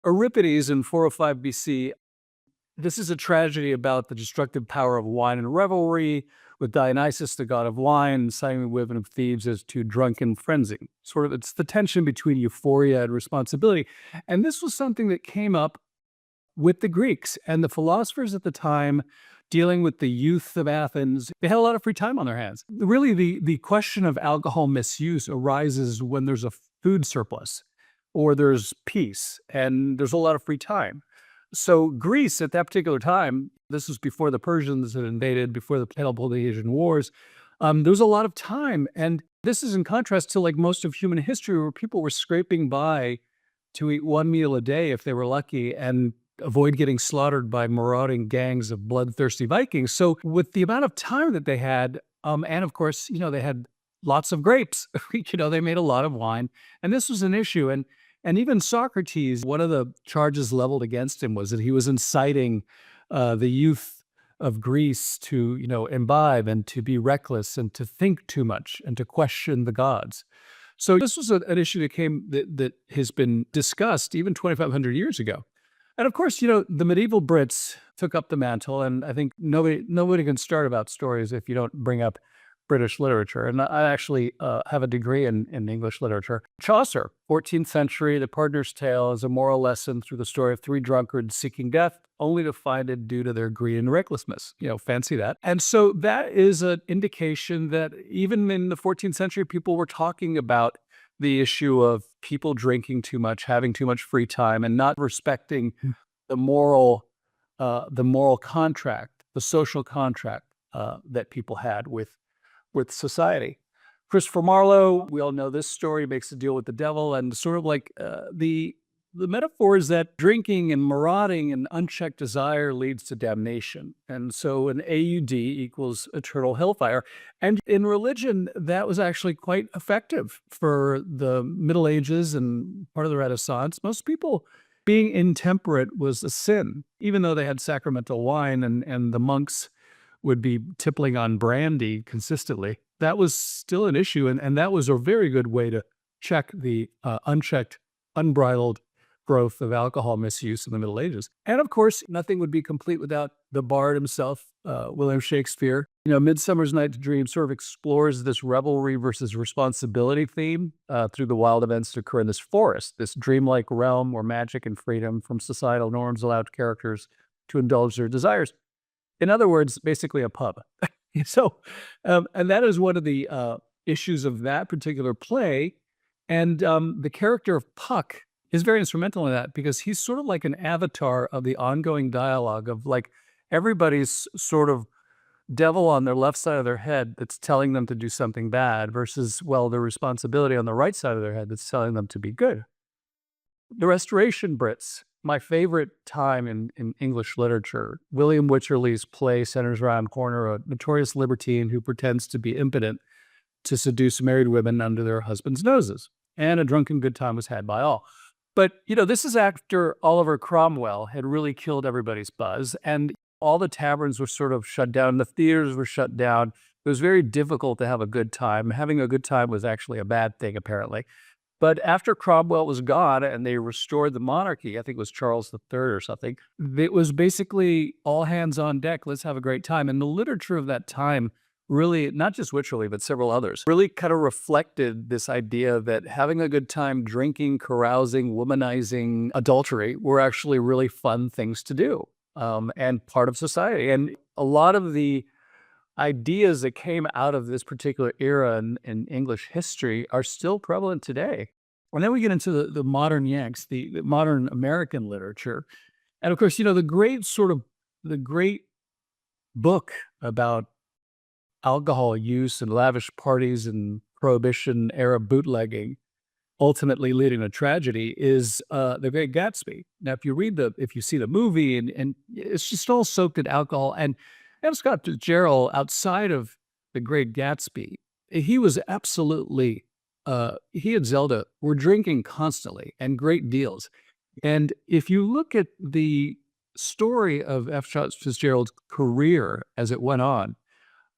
Euripides in 405 BC. This is a tragedy about the destructive power of wine and revelry, with Dionysus, the god of wine, citing the women of Thebes as too drunken frenzy. Sort of, it's the tension between euphoria and responsibility. And this was something that came up with the Greeks and the philosophers at the time dealing with the youth of Athens. They had a lot of free time on their hands. Really, the question of alcohol misuse arises when there's a food surplus or there's peace and there's a lot of free time. So Greece at that particular time, this was before the Persians had invaded, before the Peloponnesian Wars, there was a lot of time. And this is in contrast to like most of human history where people were scraping by to eat one meal a day if they were lucky and avoid getting slaughtered by marauding gangs of bloodthirsty Vikings. So with the amount of time that they had, and of course, they had lots of grapes, they made a lot of wine. And this was an issue. And even Socrates, one of the charges leveled against him was that he was inciting the youth of Greece to, imbibe and to be reckless and to think too much and to question the gods. So this was an issue that has been discussed even 2,500 years ago. And of course, the medieval Brits took up the mantle, and I think nobody can start about stories if you don't bring up British literature. And I actually have a degree in English literature. Chaucer, 14th century, The Pardoner's Tale is a moral lesson through the story of three drunkards seeking death, only to find it due to their greed and recklessness. Fancy that. And so that is an indication that even in the 14th century, people were talking about the issue of people drinking too much, having too much free time, and not respecting the moral contract, the social contract that people had with society. Christopher Marlowe, we all know this story, makes a deal with the devil, and sort of like the metaphor is that drinking and marauding and unchecked desire leads to damnation. And so an AUD equals eternal hellfire. And in religion, that was actually quite effective for the Middle Ages and part of the Renaissance. Most people being intemperate was a sin, even though they had sacramental wine and the monks would be tippling on brandy consistently. That was still an issue. And that was a very good way to check the unchecked, unbridled growth of alcohol misuse in the Middle Ages. And of course, nothing would be complete without the bard himself, William Shakespeare. Midsummer's Night's Dream sort of explores this revelry versus responsibility theme through the wild events that occur in this forest, this dreamlike realm where magic and freedom from societal norms allowed characters to indulge their desires. In other words, basically a pub. So, and that is one of the issues of that particular play. And the character of Puck is very instrumental in that because he's sort of like an avatar of the ongoing dialogue of like everybody's sort of devil on their left side of their head that's telling them to do something bad versus, well, the responsibility on the right side of their head that's telling them to be good. The Restoration Brits, my favorite time in English literature. William Wycherley's play centers around Corner, a notorious libertine who pretends to be impotent to seduce married women under their husbands' noses. And a drunken good time was had by all. But, this is after Oliver Cromwell had really killed everybody's buzz, and all the taverns were sort of shut down. The theaters were shut down. It was very difficult to have a good time. Having a good time was actually a bad thing, apparently. But after Cromwell was gone and they restored the monarchy, I think it was Charles III or something, it was basically all hands on deck. Let's have a great time. And the literature of that time really, not just Wycherley, but several others, really kind of reflected this idea that having a good time, drinking, carousing, womanizing, adultery were actually really fun things to do and part of society. And a lot of the ideas that came out of this particular era in English history are still prevalent today. And then we get into the modern Yanks, the modern American literature. And of course, the great book about alcohol use and lavish parties and prohibition era bootlegging, ultimately leading to tragedy, is The Great Gatsby. Now, if you see the movie, and it's just all soaked in alcohol, and Scott Fitzgerald, outside of The Great Gatsby, he was absolutely, he and Zelda were drinking constantly and great deals. And if you look at the story of F. Scott Fitzgerald's career as it went on,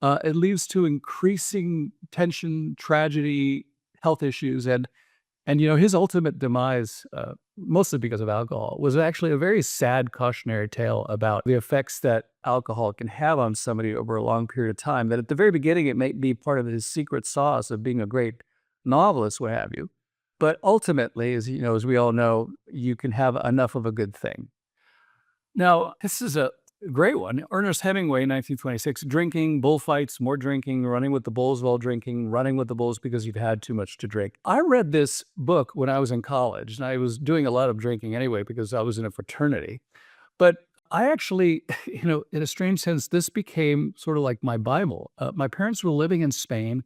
it leads to increasing tension, tragedy, health issues, and And, his ultimate demise, mostly because of alcohol, was actually a very sad cautionary tale about the effects that alcohol can have on somebody over a long period of time. That at the very beginning, it may be part of his secret sauce of being a great novelist, what have you. But ultimately, as we all know, you can have enough of a good thing. Now, this is a great one. Ernest Hemingway, 1926, drinking, bullfights, more drinking, running with the bulls while drinking, running with the bulls because you've had too much to drink. I read this book when I was in college, and I was doing a lot of drinking anyway because I was in a fraternity. But I actually, in a strange sense, this became sort of like my Bible. My parents were living in Spain.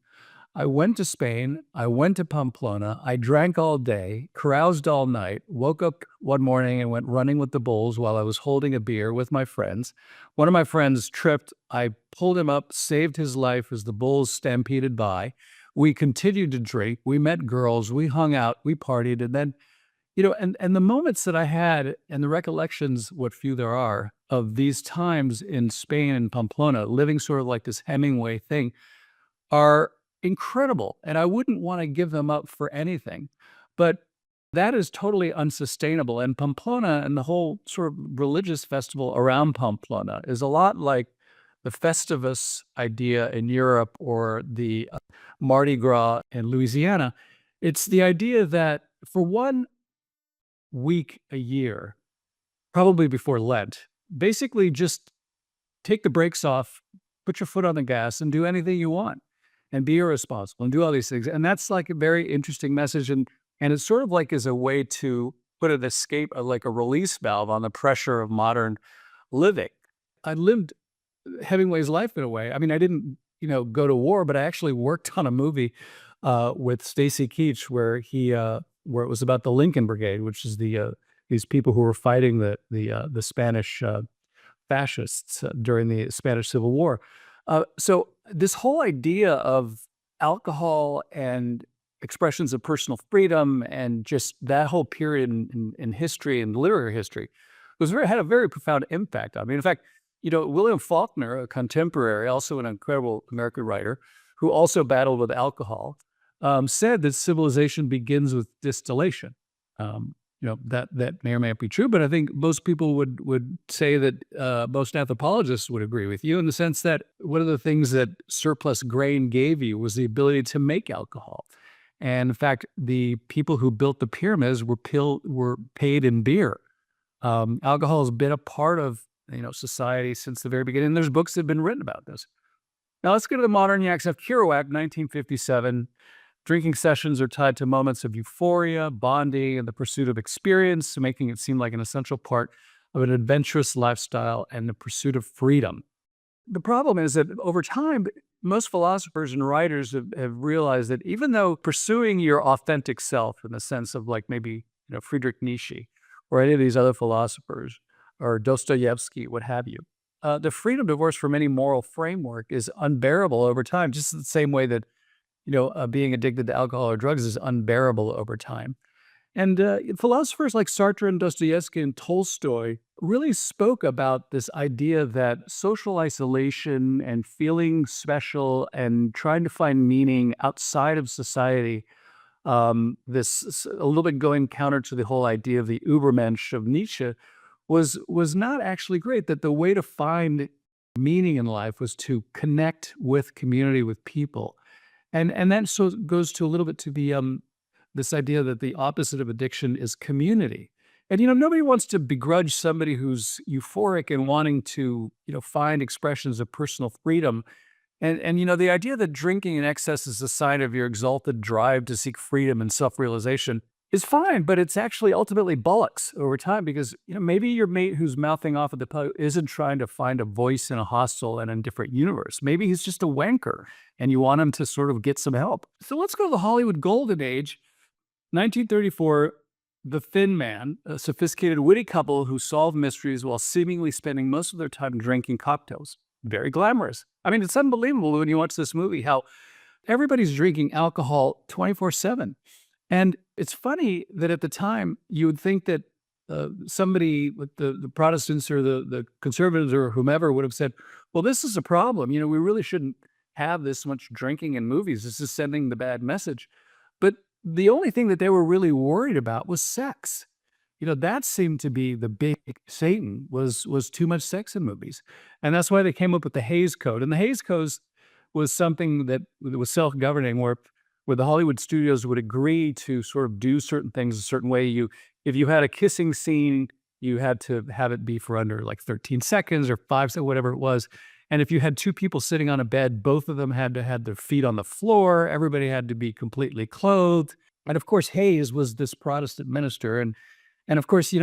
I went to Spain. I went to Pamplona. I drank all day, caroused all night, woke up one morning and went running with the bulls while I was holding a beer with my friends. One of my friends tripped. I pulled him up, saved his life as the bulls stampeded by. We continued to drink. We met girls. We hung out. We partied. And then, and the moments that I had and the recollections, what few there are, of these times in Spain and Pamplona, living sort of like this Hemingway thing, are incredible, and I wouldn't wanna give them up for anything, but that is totally unsustainable, and Pamplona and the whole sort of religious festival around Pamplona is a lot like the Festivus idea in Europe or the, Mardi Gras in Louisiana. It's the idea that for 1 week a year, probably before Lent, basically just take the brakes off, put your foot on the gas, and do anything you want, and be irresponsible, and do all these things. And that's like a very interesting message, and it's sort of like as a way to put an escape, like a release valve on the pressure of modern living. I lived Hemingway's life in a way. I mean, I didn't, go to war, but I actually worked on a movie with Stacy Keach where it was about the Lincoln Brigade, which is these people who were fighting the Spanish fascists during the Spanish Civil War. So this whole idea of alcohol and expressions of personal freedom and just that whole period in history and literary history had a very profound impact on me. In fact, William Faulkner, a contemporary, also an incredible American writer, who also battled with alcohol, said that civilization begins with distillation. That may or may not be true, but I think most people would say that most anthropologists would agree with you in the sense that one of the things that surplus grain gave you was the ability to make alcohol. And in fact, the people who built the pyramids were paid in beer. Alcohol has been a part of society since the very beginning. There's books that have been written about this. Now let's go to the modern Yaksev Kerouac, 1957. Drinking sessions are tied to moments of euphoria, bonding, and the pursuit of experience, making it seem like an essential part of an adventurous lifestyle and the pursuit of freedom. The problem is that over time, most philosophers and writers have realized that even though pursuing your authentic self in the sense of like maybe Friedrich Nietzsche or any of these other philosophers or Dostoevsky, what have you, the freedom divorced from any moral framework is unbearable over time, just the same way that being addicted to alcohol or drugs is unbearable over time. And philosophers like Sartre and Dostoevsky and Tolstoy really spoke about this idea that social isolation and feeling special and trying to find meaning outside of society, a little bit going counter to the whole idea of the Übermensch of Nietzsche, was not actually great. That the way to find meaning in life was to connect with community, with people. And that so goes to a little bit to the this idea that the opposite of addiction is community. And nobody wants to begrudge somebody who's euphoric and wanting to find expressions of personal freedom. And the idea that drinking in excess is a sign of your exalted drive to seek freedom and self-realization is fine, but it's actually ultimately bollocks over time because maybe your mate who's mouthing off at the pub isn't trying to find a voice in a hostile and a different universe. Maybe he's just a wanker and you want him to sort of get some help. So let's go to the Hollywood Golden Age. 1934, The Thin Man, a sophisticated, witty couple who solve mysteries while seemingly spending most of their time drinking cocktails. Very glamorous. I mean, it's unbelievable when you watch this movie how everybody's drinking alcohol 24/7. And it's funny that at the time you would think that somebody with the Protestants or the conservatives or whomever would have said, well, this is a problem. We really shouldn't have this much drinking in movies. This is sending the bad message. But the only thing that they were really worried about was sex. That seemed to be the big Satan was too much sex in movies. And that's why they came up with the Hays Code. And the Hays Code was something that was self-governing where the Hollywood studios would agree to sort of do certain things a certain way. If you had a kissing scene, you had to have it be for under like 13 seconds or 5 seconds, whatever it was. And if you had two people sitting on a bed, both of them had to have their feet on the floor. Everybody had to be completely clothed. And of course, Hayes was this Protestant minister, and of course,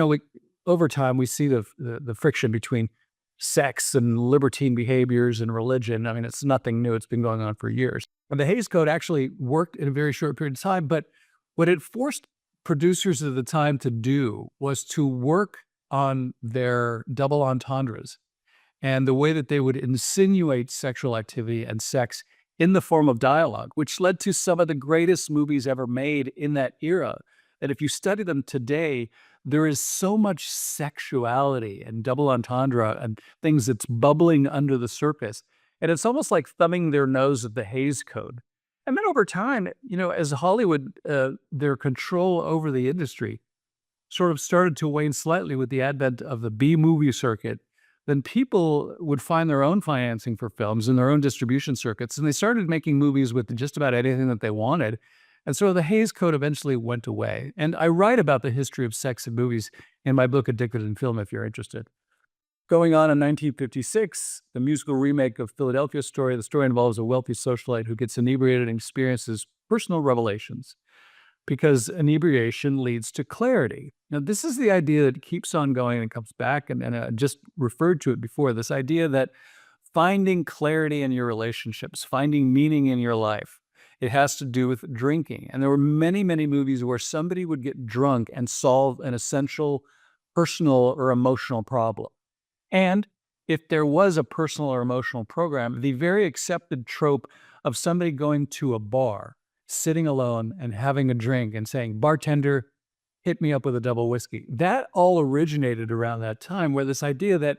over time we see the friction between sex and libertine behaviors and religion. I mean, it's nothing new; it's been going on for years. And the Hays Code actually worked in a very short period of time, but what it forced producers at the time to do was to work on their double entendres and the way that they would insinuate sexual activity and sex in the form of dialogue, which led to some of the greatest movies ever made in that era. And if you study them today, there is so much sexuality and double entendre and things that's bubbling under the surface. And it's almost like thumbing their nose at the Hays Code. And then over time, as Hollywood, their control over the industry sort of started to wane slightly with the advent of the B movie circuit, then people would find their own financing for films and their own distribution circuits. And they started making movies with just about anything that they wanted. And so the Hays Code eventually went away. And I write about the history of sex in movies in my book, Addicted in Film, if you're interested. Going on in 1956, the musical remake of Philadelphia Story. The story involves a wealthy socialite who gets inebriated and experiences personal revelations because inebriation leads to clarity. Now, this is the idea that keeps on going and comes back, and I just referred to it before, this idea that finding clarity in your relationships, finding meaning in your life, it has to do with drinking. And there were many, many movies where somebody would get drunk and solve an essential personal or emotional problem. And if there was a personal or emotional program, the very accepted trope of somebody going to a bar, sitting alone and having a drink and saying, "Bartender, hit me up with a double whiskey." That all originated around that time, where this idea that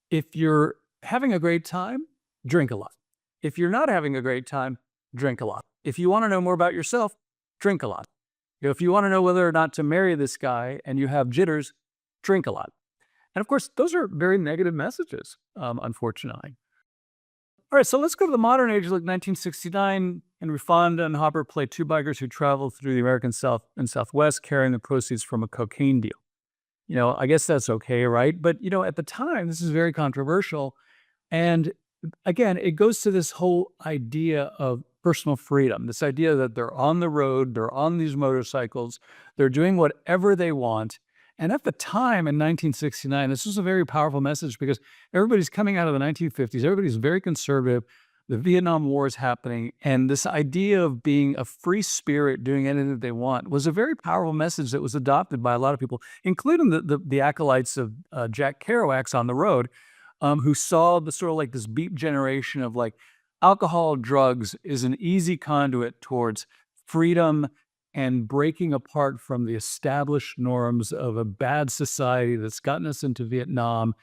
if you're having a great time, drink a lot. If you're not having a great time, drink a lot. If you want to know more about yourself, drink a lot. If you want to know whether or not to marry this guy and you have jitters, drink a lot. And of course, those are very negative messages, unfortunately. All right, so let's go to the modern age, like 1969. Henry Fonda and Hopper play two bikers who travel through the American South and Southwest carrying the proceeds from a cocaine deal. I guess that's okay, right? But, at the time, this is very controversial. And again, it goes to this whole idea of personal freedom, this idea that they're on the road, they're on these motorcycles, they're doing whatever they want. And at the time in 1969, this was a very powerful message because everybody's coming out of the 1950s. Everybody's very conservative. The Vietnam War is happening. And this idea of being a free spirit, doing anything that they want, was a very powerful message that was adopted by a lot of people, including the acolytes of Jack Kerouac's On the Road, who saw the sort of like this beat generation of like alcohol, drugs is an easy conduit towards freedom and breaking apart from the established norms of a bad society that's gotten us into Vietnam.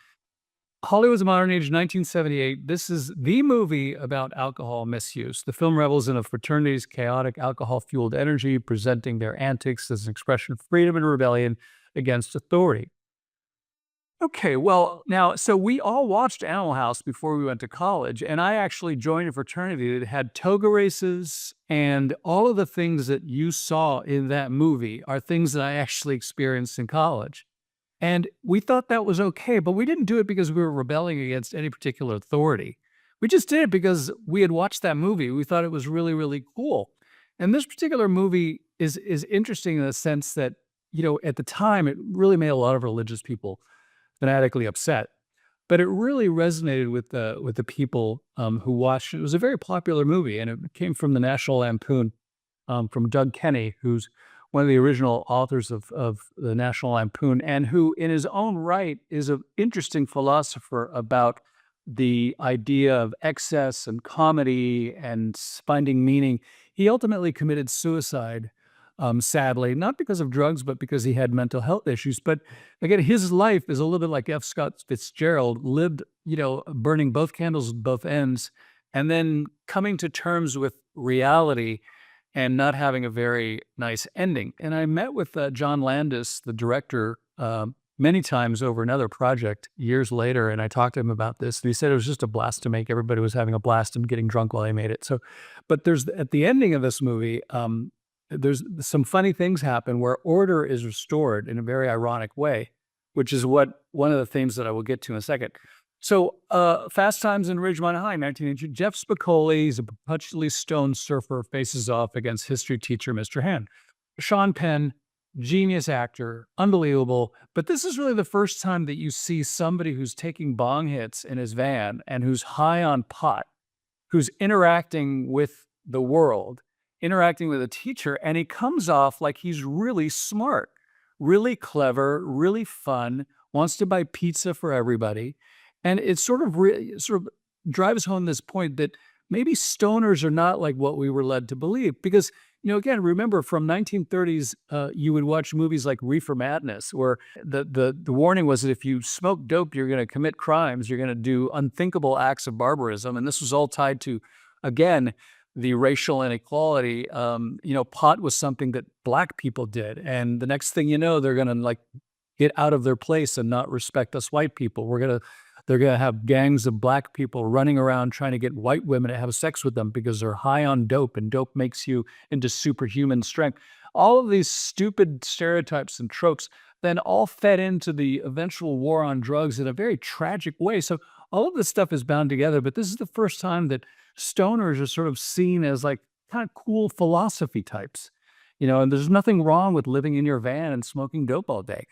Hollywood's Modern Age, 1978. This is the movie about alcohol misuse. The film revels in a fraternity's chaotic alcohol-fueled energy, presenting their antics as an expression of freedom and rebellion against authority. Okay, well, now, so we all watched Animal House before we went to college, and I actually joined a fraternity that had toga races, and all of the things that you saw in that movie are things that I actually experienced in college. And we thought that was okay, but we didn't do it because we were rebelling against any particular authority. We just did it because we had watched that movie. We thought it was really, really cool. And this particular movie is interesting in the sense that, at the time, it really made a lot of religious people fanatically upset, but it really resonated with the people who watched it. It was a very popular movie, and it came from the National Lampoon, from Doug Kenney, who's one of the original authors of the National Lampoon, and who, in his own right, is an interesting philosopher about the idea of excess and comedy and finding meaning. He ultimately committed suicide, sadly, not because of drugs, but because he had mental health issues. But again, his life is a little bit like F. Scott Fitzgerald, lived, burning both candles at both ends, and then coming to terms with reality and not having a very nice ending. And I met with John Landis, the director, many times over another project years later, and I talked to him about this. And he said it was just a blast to make. Everybody was having a blast and getting drunk while they made it. So, but there's at the ending of this movie, there's some funny things happen where order is restored in a very ironic way, which is what one of the themes that I will get to in a second. So, Fast Times in Ridgemont High, 1980. Jeff Spicoli, he's a perpetually stoned surfer, faces off against history teacher Mr. Hand. Sean Penn, genius actor, unbelievable. But this is really the first time that you see somebody who's taking bong hits in his van and who's high on pot, who's interacting with the world, interacting with a teacher, and he comes off like he's really smart, really clever, really fun, wants to buy pizza for everybody. And it sort of drives home this point that maybe stoners are not like what we were led to believe. Because, again, remember from 1930s, you would watch movies like Reefer Madness, where the warning was that if you smoke dope, you're going to commit crimes, you're going to do unthinkable acts of barbarism. And this was all tied to, again, the racial inequality. Pot was something that Black people did. And the next thing you know, they're going to like get out of their place and not respect us white people. They're going to have gangs of Black people running around trying to get white women to have sex with them because they're high on dope, and dope makes you into superhuman strength. All of these stupid stereotypes and tropes then all fed into the eventual war on drugs in a very tragic way. So all of this stuff is bound together, but this is the first time that stoners are sort of seen as like kind of cool philosophy types, and there's nothing wrong with living in your van and smoking dope all day.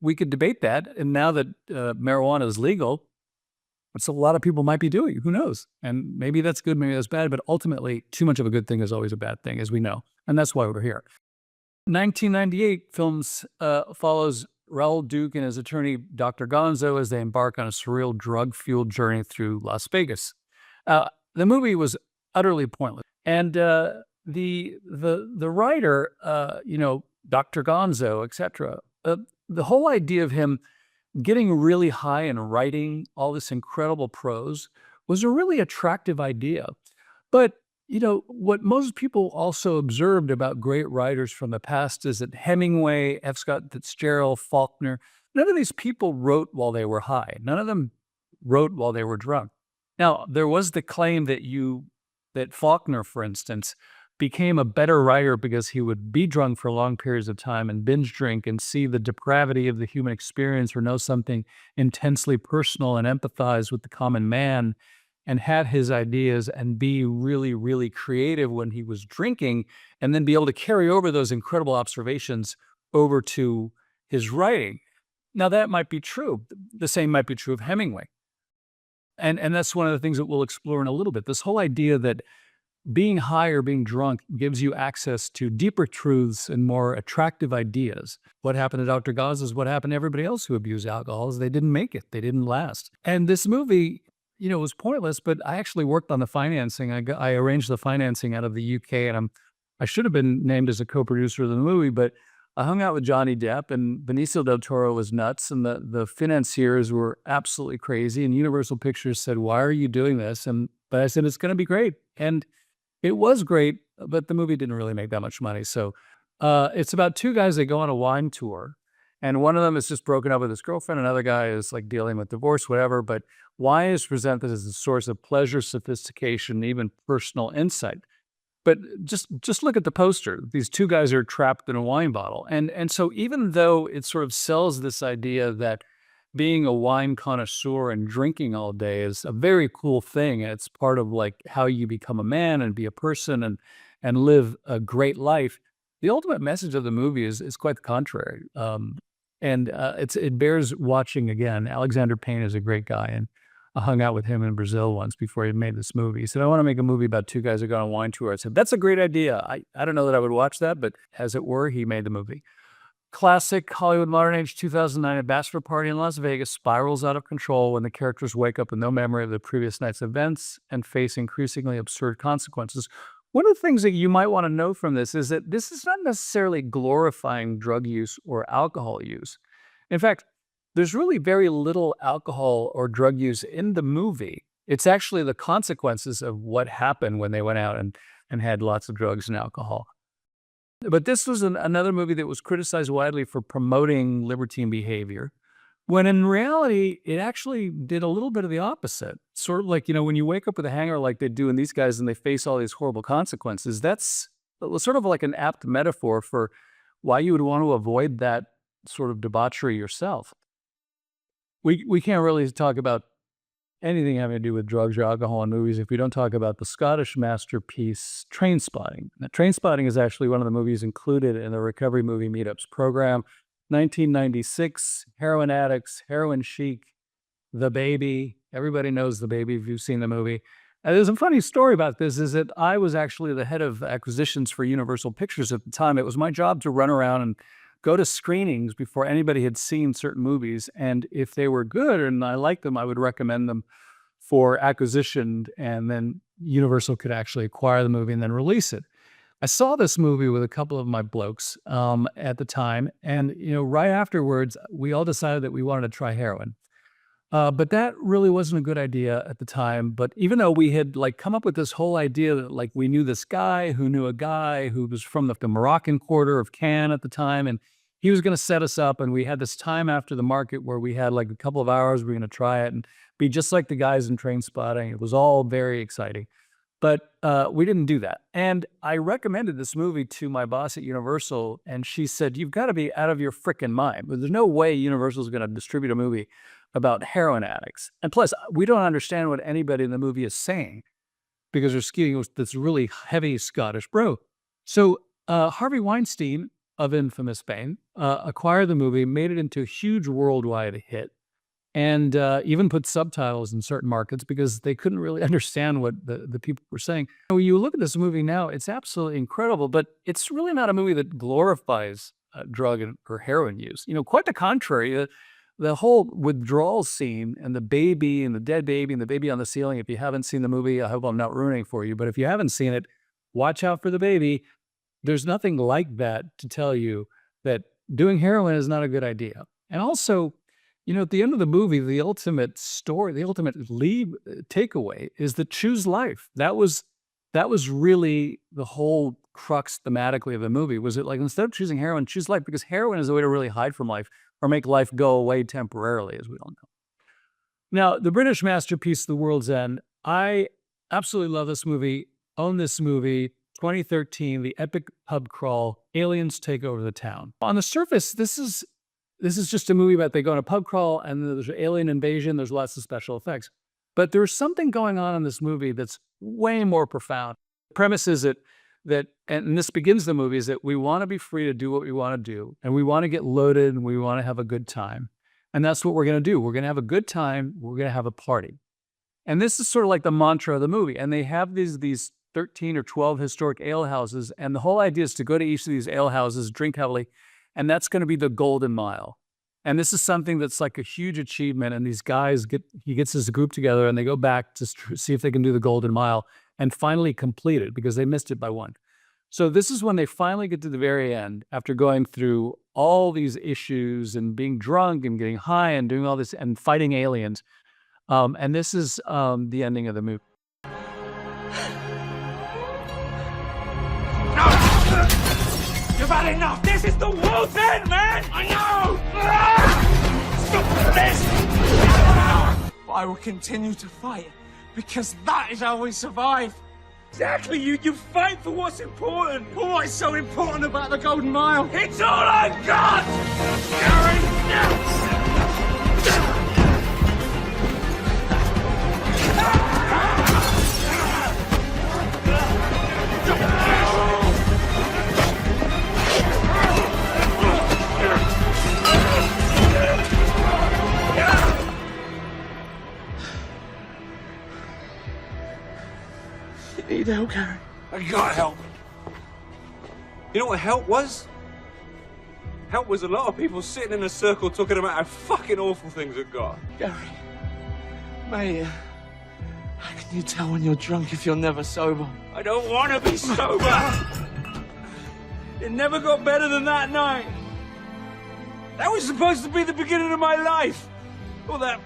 We could debate that. And now that marijuana is legal, it's a lot of people might be doing. Who knows? And maybe that's good, maybe that's bad. But ultimately, too much of a good thing is always a bad thing, as we know. And that's why we're here. 1998 films follows Raoul Duke and his attorney, Dr. Gonzo, as they embark on a surreal drug-fueled journey through Las Vegas. The movie was utterly pointless. And the writer, Dr. Gonzo, etc., the whole idea of him getting really high and writing all this incredible prose was a really attractive idea. But, what most people also observed about great writers from the past is that Hemingway, F. Scott Fitzgerald, Faulkner, none of these people wrote while they were high. None of them wrote while they were drunk. Now, there was the claim that Faulkner, for instance, became a better writer because he would be drunk for long periods of time and binge drink and see the depravity of the human experience or know something intensely personal and empathize with the common man and had his ideas and be really, really creative when he was drinking, and then be able to carry over those incredible observations over to his writing. Now, that might be true. The same might be true of Hemingway. And that's one of the things that we'll explore in a little bit. This whole idea that being high or being drunk gives you access to deeper truths and more attractive ideas. What happened to Dr. Gaz is what happened to everybody else who abused alcohol is they didn't make it. They didn't last. And this movie, was pointless, but I actually worked on the financing. I arranged the financing out of the UK, and I should have been named as a co-producer of the movie, but I hung out with Johnny Depp, and Benicio del Toro was nuts, and the financiers were absolutely crazy, and Universal Pictures said, "Why are you doing this?" But I said, "It's going to be great." And it was great, but the movie didn't really make that much money. So it's about two guys that go on a wine tour, and one of them is just broken up with his girlfriend. Another guy is like dealing with divorce, whatever. But wine is presented as a source of pleasure, sophistication, even personal insight. But just look at the poster. These two guys are trapped in a wine bottle. And so even though it sort of sells this idea that being a wine connoisseur and drinking all day is a very cool thing, and it's part of like how you become a man and be a person and live a great life, the ultimate message of the movie is quite the contrary. It bears watching again. Alexander Payne is a great guy, and I hung out with him in Brazil once before he made this movie. He said, "I want to make a movie about two guys that go on a wine tour." I said, "That's a great idea." I don't know that I would watch that, but as it were, he made the movie. Classic Hollywood modern age 2009, a bachelor party in Las Vegas spirals out of control when the characters wake up with no memory of the previous night's events and face increasingly absurd consequences. One of the things that you might want to know from this is that this is not necessarily glorifying drug use or alcohol use. In fact, there's really very little alcohol or drug use in the movie. It's actually the consequences of what happened when they went out. And and had lots of drugs and alcohol. But this was another movie that was criticized widely for promoting libertine behavior, when in reality, it actually did a little bit of the opposite. Sort of like, when you wake up with a hangover like they do in these guys and they face all these horrible consequences, that's sort of like an apt metaphor for why you would want to avoid that sort of debauchery yourself. We can't really talk about anything having to do with drugs or alcohol in movies if we don't talk about the Scottish masterpiece Trainspotting. Now, Trainspotting is actually one of the movies included in the Recovery Movie Meetups program. 1996, heroin addicts, heroin chic, The Baby. Everybody knows The Baby if you've seen the movie. And there's a funny story about this is that I was actually the head of acquisitions for Universal Pictures at the time. It was my job to run around and go to screenings before anybody had seen certain movies. And if they were good and I liked them, I would recommend them for acquisition, and then Universal could actually acquire the movie and then release it. I saw this movie with a couple of my blokes at the time. And, right afterwards, we all decided that we wanted to try heroin. But that really wasn't a good idea at the time. But even though we had come up with this whole idea that we knew this guy who knew a guy who was from the Moroccan quarter of Cannes at the time, and he was going to set us up, and we had this time after the market where we had a couple of hours, we were going to try it and be just like the guys in Trainspotting. It was all very exciting. But we didn't do that. And I recommended this movie to my boss at Universal, and she said, "You've got to be out of your freaking mind. There's no way Universal is going to distribute a movie about heroin addicts. And plus, we don't understand what anybody in the movie is saying because they're speaking with this really heavy Scottish brogue." So Harvey Weinstein of infamous fame acquired the movie, made it into a huge worldwide hit, and even put subtitles in certain markets because they couldn't really understand what the people were saying. When you look at this movie now, it's absolutely incredible, but it's really not a movie that glorifies drug or heroin use. Quite the contrary. The whole withdrawal scene and the baby and the dead baby and the baby on the ceiling, if you haven't seen the movie, I hope I'm not ruining for you, but if you haven't seen it, watch out for the baby. There's nothing like that to tell you that doing heroin is not a good idea. And also, at the end of the movie, the ultimate story, the ultimate takeaway is that choose life. That was really the whole crux thematically of the movie. Was it instead of choosing heroin, choose life, because heroin is a way to really hide from life or make life go away temporarily, as we all know. Now, the British masterpiece, The World's End, I absolutely love this movie, own this movie. 2013, the epic pub crawl, aliens take over the town. On the surface, this is just a movie about they go on a pub crawl and there's an alien invasion, there's lots of special effects. But there's something going on in this movie that's way more profound. The premise is that, and this begins the movie, is that we want to be free to do what we want to do, and we want to get loaded, and we want to have a good time. And that's what we're going to do. We're going to have a good time. We're going to have a party. And this is sort of like the mantra of the movie. And they have these 13 or 12 historic ale houses, and the whole idea is to go to each of these ale houses, drink heavily, and that's going to be the golden mile. And this is something that's like a huge achievement, and these guys he gets this group together, and they go back to see if they can do the golden mile and finally complete it because they missed it by one. So this is when they finally get to the very end after going through all these issues and being drunk and getting high and doing all this and fighting aliens. And this is the ending of the movie. You've had enough! This is the world's end, man! I know! Stop this! But I will continue to fight, because that is how we survive. Exactly, you fight for what's important. For what's so important about the Golden Mile. It's all I got! Gary! You need help, Gary. I got help. You know what help was? Help was a lot of people sitting in a circle talking about how fucking awful things have got. Gary, mate, how can you tell when you're drunk if you're never sober? I don't want to be sober. It never got better than that night. That was supposed to be the beginning of my life. All that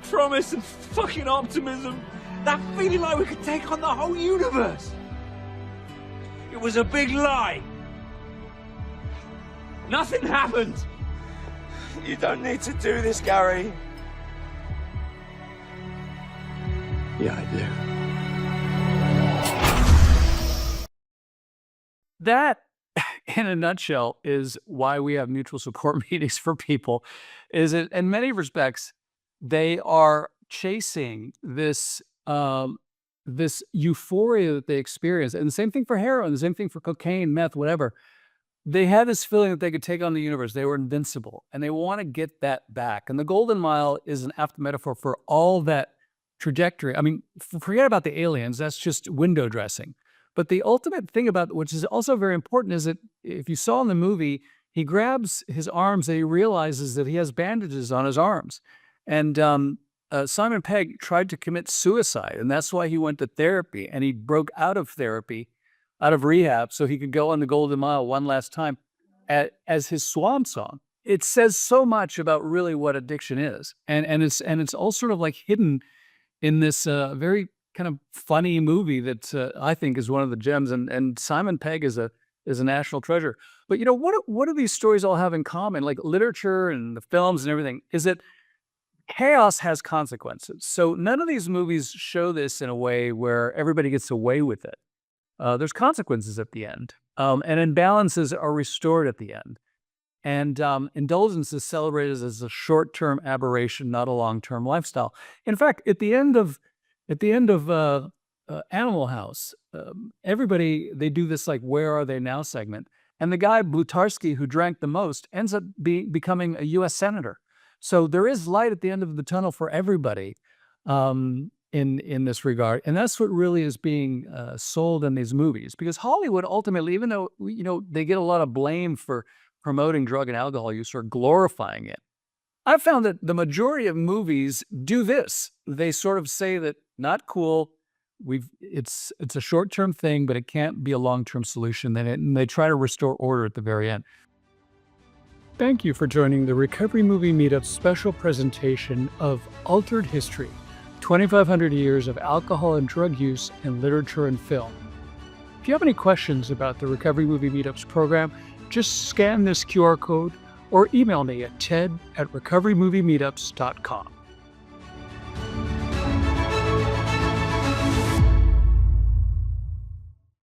promise and fucking optimism. That feeling like we could take on the whole universe. It was a big lie. Nothing happened. You don't need to do this, Gary. Yeah, I do. That, in a nutshell, is why we have mutual support meetings for people. Is it, in many respects, they are chasing this this euphoria that they experience, and the same thing for heroin, the same thing for cocaine, meth, whatever. They had this feeling that they could take on the universe. They were invincible, and they want to get that back. And the Golden Mile is an apt metaphor for all that trajectory. I mean, forget about the aliens. That's just window dressing. But the ultimate thing about, which is also very important, is that if you saw in the movie, he grabs his arms and he realizes that he has bandages on his arms. And Simon Pegg tried to commit suicide, and that's why he went to therapy. And he broke out of therapy, out of rehab, so he could go on the Golden Mile one last time as his swan song. It says so much about really what addiction is, and it's all sort of like hidden in this very kind of funny movie that I think is one of the gems. And Simon Pegg is a national treasure. But you know, what do these stories all have in common? Like literature and the films and everything, is that chaos has consequences. So none of these movies show this in a way where everybody gets away with it. There's consequences at the end, and imbalances are restored at the end. And indulgence is celebrated as a short-term aberration, not a long-term lifestyle. In fact, at the end of Animal House, everybody, they do this like "Where are they now?" segment, and the guy Blutarsky, who drank the most, ends up becoming a U.S. senator. So there is light at the end of the tunnel for everybody in this regard, and that's what really is being sold in these movies. Because Hollywood ultimately, even though they get a lot of blame for promoting drug and alcohol use or glorifying it, I've found that the majority of movies do this. They sort of say that not cool. It's a short-term thing, but it can't be a long-term solution. And they try to restore order at the very end. Thank you for joining the Recovery Movie Meetup special presentation of Altered History, 2,500 years of alcohol and drug use in literature and film. If you have any questions about the Recovery Movie Meetups program, just scan this QR code or email me at ted@recoverymoviemeetups.com.